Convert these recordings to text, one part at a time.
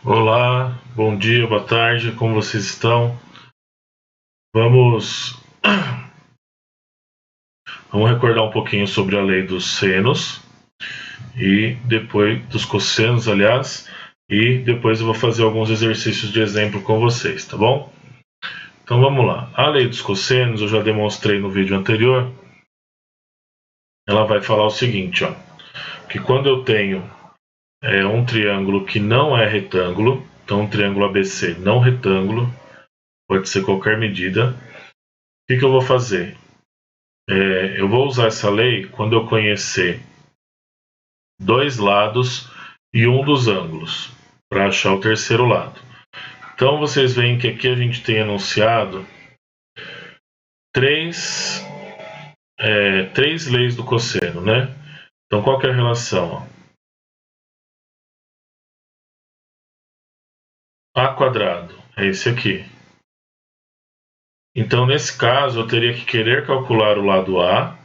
Olá, bom dia, boa tarde, como vocês estão? Vamos, vamos recordar um pouquinho sobre a lei dos senos e depois dos cossenos, aliás, e depois eu vou fazer alguns exercícios de exemplo com vocês, tá bom? Então vamos lá. A lei dos cossenos eu já demonstrei no vídeo anterior. Ela vai falar o seguinte, ó, que quando eu tenho um triângulo que não é retângulo, então um triângulo ABC não retângulo, pode ser qualquer medida, o que eu vou fazer? Eu vou usar essa lei quando eu conhecer dois lados e um dos ângulos, para achar o terceiro lado. Então vocês veem que aqui a gente tem enunciado três leis do cosseno, né? Então qual que é a relação? A quadrado é esse aqui. Então nesse caso eu teria que querer calcular o lado A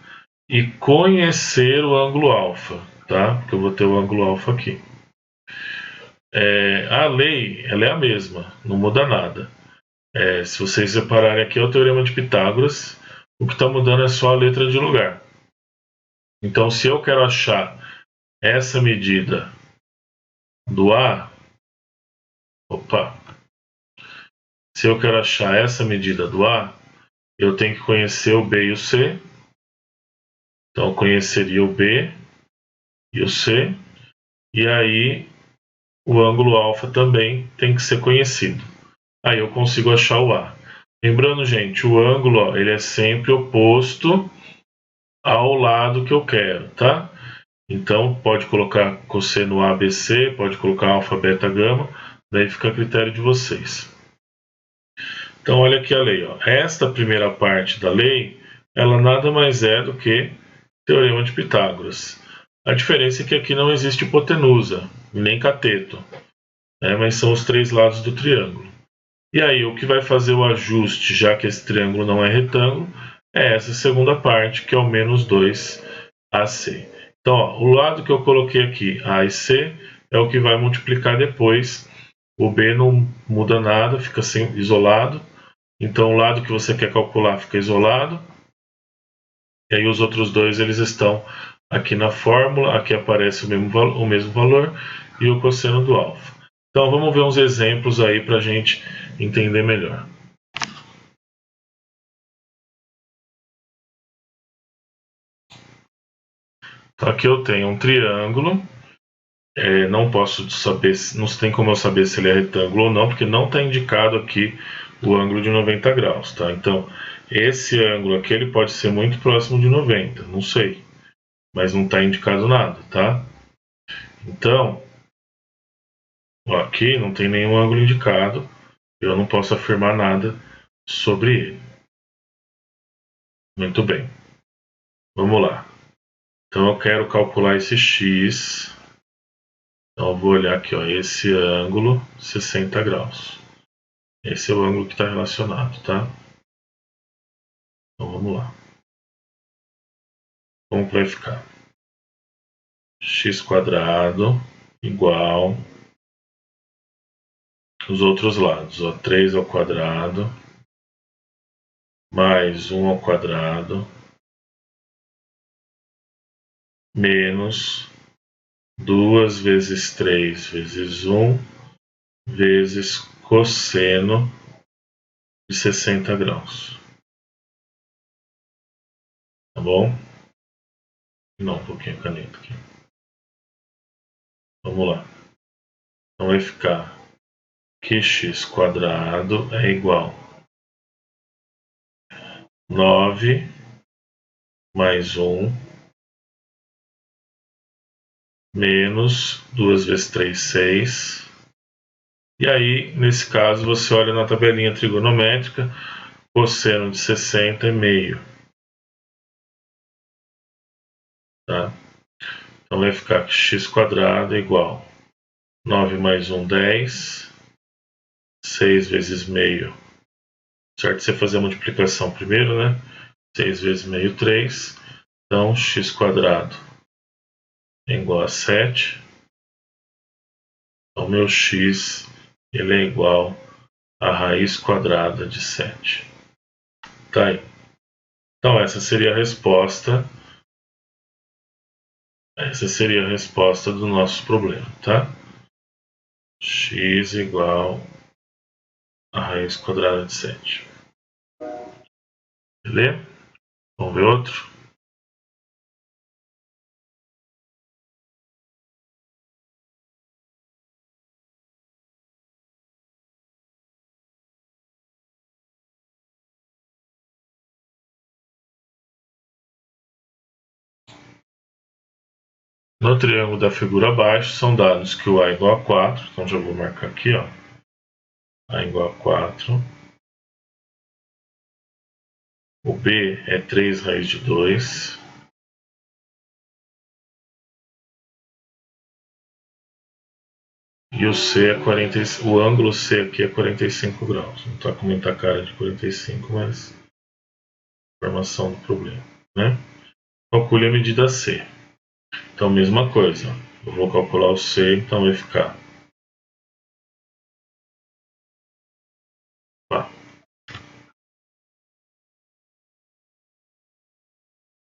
e conhecer o ângulo alfa, tá? Porque eu vou ter o ângulo alfa aqui. A lei ela é a mesma, não muda nada. Se vocês separarem aqui é o Teorema de Pitágoras, o que está mudando é só a letra de lugar. Então, se eu quero achar essa medida do A, se eu quero achar essa medida do A, eu tenho que conhecer o B e o C. Então, eu conheceria o B e o C, e aí o ângulo alfa também tem que ser conhecido. Aí eu consigo achar o A. Lembrando, gente, o ângulo ele é sempre oposto ao lado que eu quero, tá? Então, pode colocar cosseno ABC, pode colocar alfa, beta, gama, daí fica a critério de vocês. Então, olha aqui a lei. Ó. Esta primeira parte da lei, ela nada mais é do que Teorema de Pitágoras. A diferença é que aqui não existe hipotenusa, nem cateto, né? Mas são os três lados do triângulo. E aí, o que vai fazer o ajuste, já que esse triângulo não é retângulo, é essa segunda parte, que é o menos 2AC. Então, ó, o lado que eu coloquei aqui, A e C, é o que vai multiplicar depois. O B não muda nada, fica isolado. Então, o lado que você quer calcular fica isolado. E aí, os outros dois eles estão aqui na fórmula. Aqui aparece o mesmo valor e o cosseno do alfa. Então, vamos ver uns exemplos aí para a gente entender melhor. Então, aqui eu tenho um triângulo. Não posso saber, não tem como eu saber se ele é retângulo ou não, porque não está indicado aqui o ângulo de 90 graus, tá? Então, esse ângulo aqui ele pode ser muito próximo de 90, não sei, mas não está indicado nada, tá? Então, ó, aqui não tem nenhum ângulo indicado, eu não posso afirmar nada sobre ele. Muito bem, vamos lá. Então, eu quero calcular esse x. Então, eu vou olhar aqui, ó, esse ângulo, 60 graus. Esse é o ângulo que está relacionado, tá? Então vamos lá. Como que vai ficar? X quadrado igual os outros lados, ó, 3 ao quadrado mais 1 ao quadrado menos 2 vezes 3 vezes 1 vezes cosseno de 60 graus. Tá bom? Não, um pouquinho a caneta aqui. Vamos lá. Então vai ficar que x quadrado é igual 9 mais 1 menos 2 vezes 3, 6. E aí, nesse caso, você olha na tabelinha trigonométrica, cosseno de 60 é meio. Tá? Então vai ficar que x quadrado é igual 9 mais 1, 10. 6 vezes meio. Certo? Você fazer a multiplicação primeiro, né? 6 vezes meio, 3. Então, x quadrado é igual a 7. Então, meu x ele é igual a raiz quadrada de 7. Tá aí. Então, essa seria a resposta. Essa seria a resposta do nosso problema, tá? X igual a raiz quadrada de 7. Beleza? Vamos ver outro? No triângulo da figura abaixo, são dados que o A é igual a 4. Então, já vou marcar aqui, ó. A igual a 4. O B é 3 raiz de 2. E o C é 40, o ângulo C aqui é 45 graus. Não está com muita cara de 45, mas informação do problema, né? Calcule a medida C. Então, mesma coisa. Eu vou calcular o C, então vai ficar.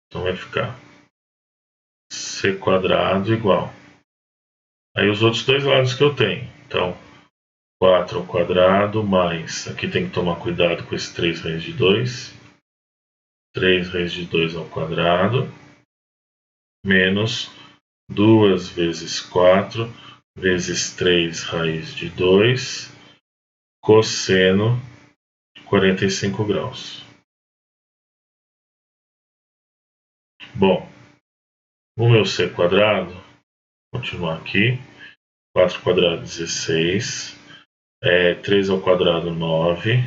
Então vai ficar C quadrado igual. Aí os outros dois lados que eu tenho. Então, 4 ao quadrado mais, aqui tem que tomar cuidado com esse 3 raiz de 2. 3 raiz de 2 ao quadrado, menos 2 vezes 4 vezes 3 raiz de 2, cosseno de 45 graus. Bom, o meu C quadrado, vou continuar aqui, 4 ao quadrado 16, 3 ao quadrado 9,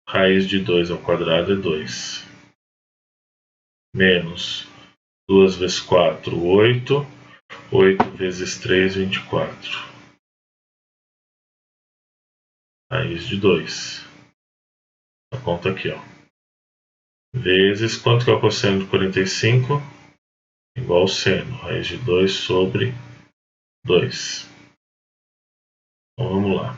raiz de 2 ao quadrado é 2, menos 2 vezes 4, 8, 8 vezes 3, 24. Raiz de 2. A conta aqui, ó. Vezes, quanto que é o cosseno de 45? Igual ao seno, raiz de 2 sobre 2. Então, vamos lá.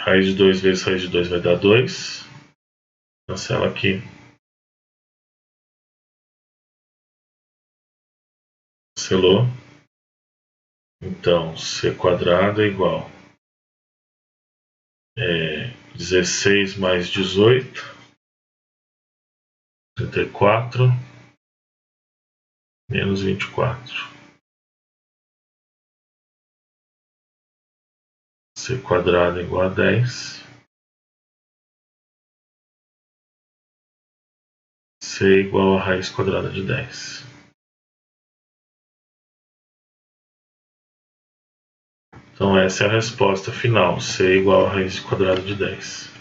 Raiz de 2 vezes raiz de 2 vai dar 2. Cancela aqui. Cancelou. Então, C quadrado é igual 16 mais 18, 34, menos 24. C quadrado é igual a 10. C igual a raiz quadrada de 10. Então essa é a resposta final. C igual a raiz quadrada de 10.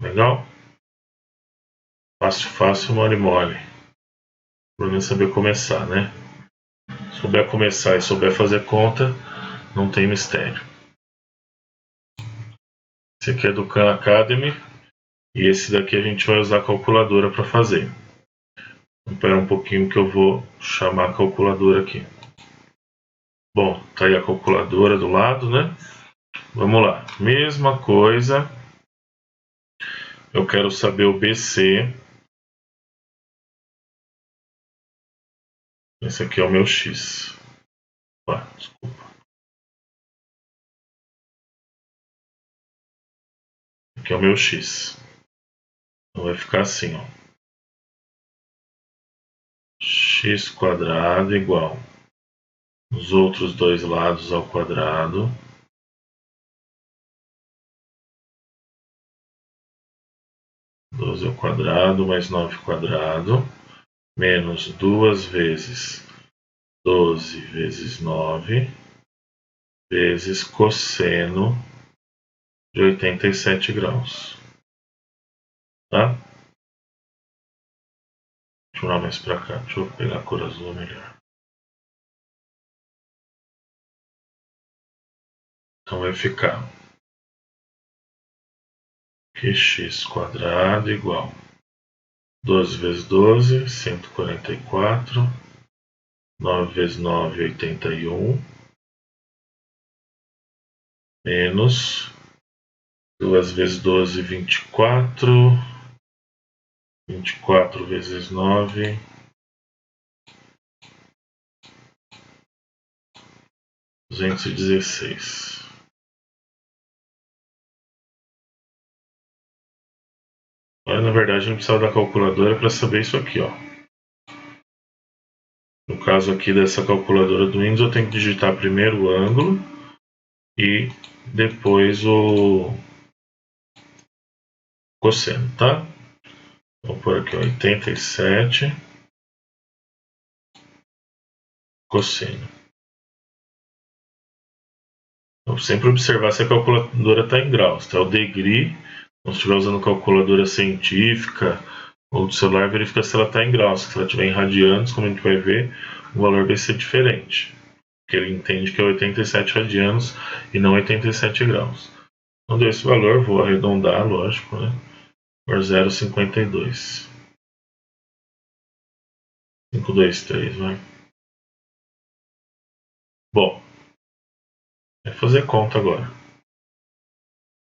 Legal? Fácil, fácil, mole, mole. O problema é saber começar, né? Se souber começar e souber fazer conta, não tem mistério. Esse aqui é do Khan Academy. E esse daqui a gente vai usar a calculadora para fazer. Vou esperar um pouquinho que eu vou chamar a calculadora aqui. Bom, tá aí a calculadora do lado, né? Vamos lá. Mesma coisa. Eu quero saber o BC. Esse aqui é o meu X. Desculpa. Aqui é o meu X. Então vai ficar assim, ó. X quadrado igual os outros dois lados ao quadrado. Doze ao quadrado mais 9 quadrado. Menos 2 vezes 12 vezes 9. Vezes cosseno de 87 graus. Tá? Deixa eu ir mais para cá. Deixa eu pegar a cor azul melhor. Então vai ficar que x² igual 12 vezes 12, 144, 9 vezes 9, 81, menos 2 vezes 12, 24, 24 vezes 9, 216. Mas, na verdade, a gente precisava da calculadora para saber isso aqui, ó. No caso aqui dessa calculadora do Windows, eu tenho que digitar primeiro o ângulo e depois o cosseno, tá? Vou pôr aqui, ó, 87 cosseno. Então, sempre observar se a calculadora está em graus, tá? O degree, se estiver usando calculadora científica ou do celular, verifica se ela está em graus. Se ela estiver em radianos, como a gente vai ver, o valor vai ser diferente. Porque ele entende que é 87 radianos e não 87 graus. Então, deu esse valor, vou arredondar, lógico, né? Por 0,52. 523, vai. Bom, é fazer conta agora.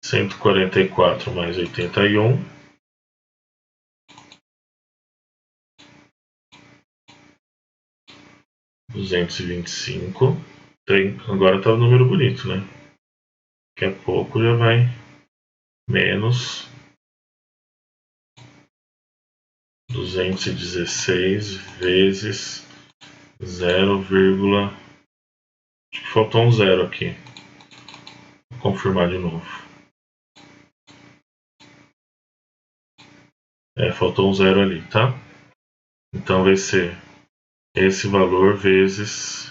144 mais 81. 225. Agora tá o número bonito, né? Daqui a pouco já vai menos 216 vezes 0, acho que faltou um zero aqui. Vou confirmar de novo. Faltou um zero ali, tá? Então vai ser esse valor vezes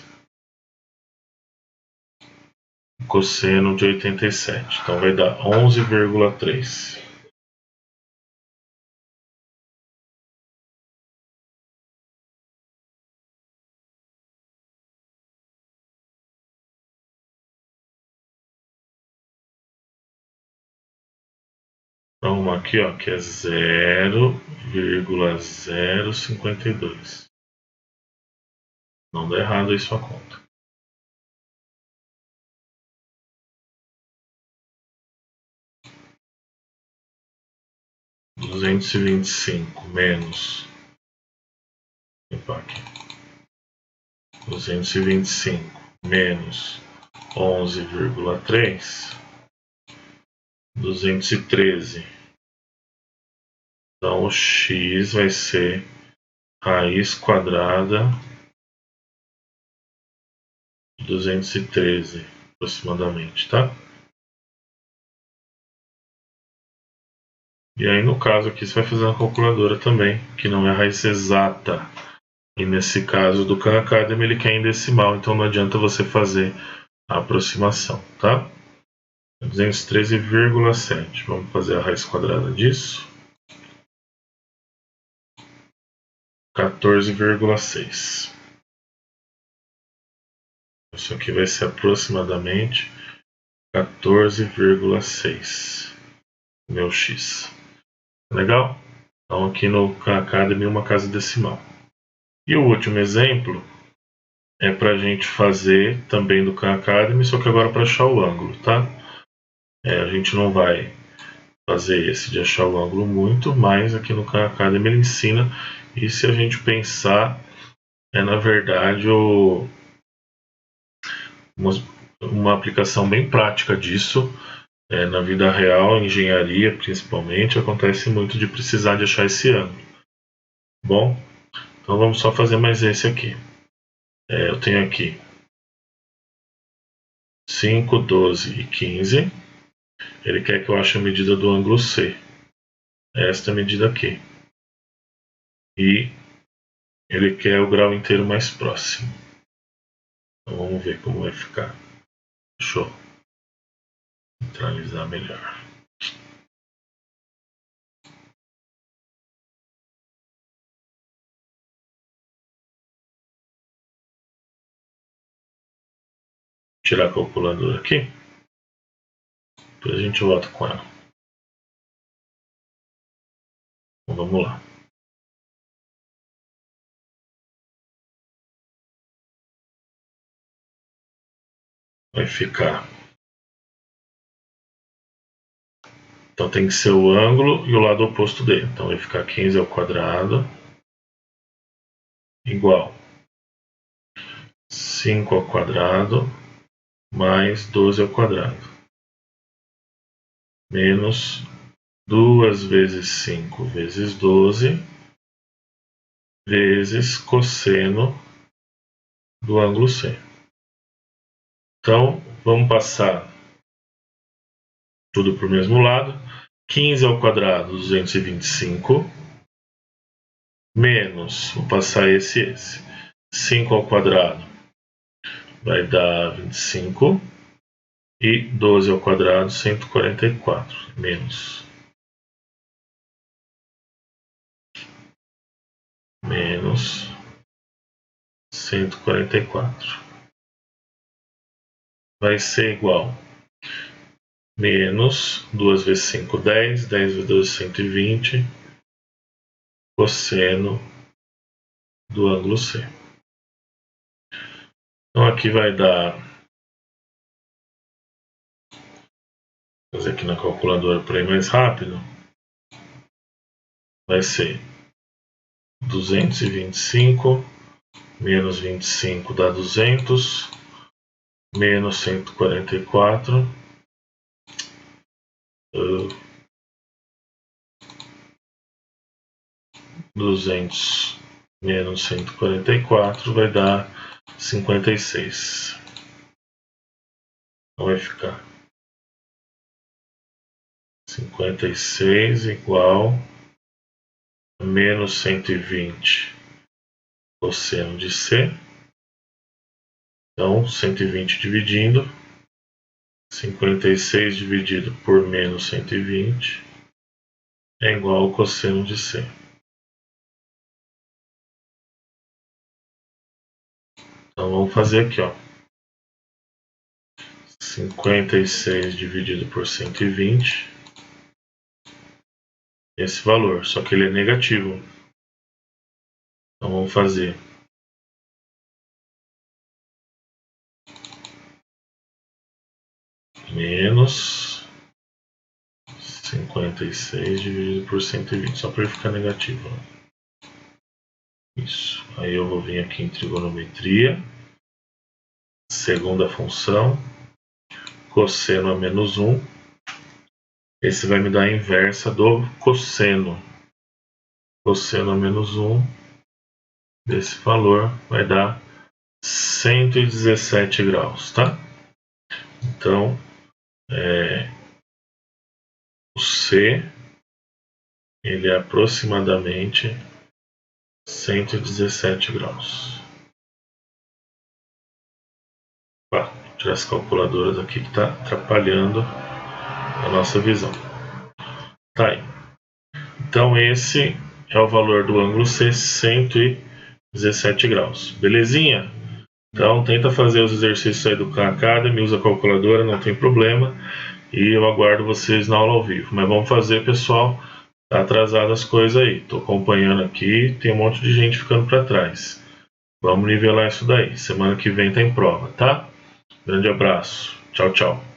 o cosseno de 87. Então vai dar 11,3. Então aqui, ó, que é 0,052. Não dá errado aí sua conta. Duzentos e vinte e cinco menos. Opa, aqui. 225 menos 11,3. 213. Então o x vai ser raiz quadrada de 213 aproximadamente, tá? E aí no caso aqui você vai fazer uma calculadora também, que não é a raiz exata. E nesse caso do Khan Academy ele quer em decimal, então não adianta você fazer a aproximação, tá? 213,7. Vamos fazer a raiz quadrada disso. 14,6. Isso aqui vai ser aproximadamente 14,6. Meu x. Legal? Então aqui no Khan Academy uma casa decimal. E o último exemplo é para a gente fazer também do Khan Academy, só que agora para achar o ângulo, tá? A gente não vai fazer esse de achar o ângulo muito, mas aqui no Khan Academy ele ensina, e se a gente pensar, na verdade uma aplicação bem prática disso, na vida real, engenharia principalmente, acontece muito de precisar de achar esse ângulo. Bom, então vamos só fazer mais esse aqui. Eu tenho aqui 5, 12 e 15. Ele quer que eu ache a medida do ângulo C. Esta medida aqui. E ele quer o grau inteiro mais próximo. Então vamos ver como vai ficar. Deixa eu centralizar melhor. Tirar a calculadora aqui. Depois a gente volta com ela. Então, vamos lá. Vai ficar... Então tem que ser o ângulo e o lado oposto dele. Então vai ficar 15 ao quadrado igual 5 ao quadrado mais 12 ao quadrado. Menos 2 vezes 5 vezes 12 vezes cosseno do ângulo C. Então, vamos passar tudo para o mesmo lado. 15 ao quadrado, 225. Menos, vou passar esse. 5 ao quadrado vai dar 25. E 12 ao quadrado, 144. Menos 144. Vai ser igual menos 2 vezes 5, 10. 10 vezes 12, 120. Cosseno do ângulo C. Então aqui vai dar... Vou fazer aqui na calculadora para ir mais rápido. Vai ser 225 menos 25 dá 200, menos 144, 200 menos 144 vai dar 56. Então vai ficar 56 igual a menos 120 cosseno de C. Então 120 dividindo, 56 dividido por menos 120 é igual ao cosseno de C. Então vamos fazer aqui, ó. 56 dividido por 120. Esse valor, só que ele é negativo. Então vamos fazer menos 56 dividido por 120, só para ele ficar negativo. Isso. Aí eu vou vir aqui em trigonometria, segunda função, cosseno a menos 1. Esse vai me dar a inversa do cosseno. Cosseno a menos 1 desse valor vai dar 117 graus, tá? Então, o C, ele é aproximadamente 117 graus. Vou tirar as calculadoras aqui que está atrapalhando a nossa visão. Tá aí. Então esse é o valor do ângulo C, 117 graus. Belezinha? Então tenta fazer os exercícios aí do Khan Academy, usa a calculadora, não tem problema. E eu aguardo vocês na aula ao vivo. Mas vamos fazer, pessoal. Tá atrasado as coisas aí. Tô acompanhando aqui, tem um monte de gente ficando para trás. Vamos nivelar isso daí. Semana que vem tem prova, tá? Grande abraço. Tchau, tchau.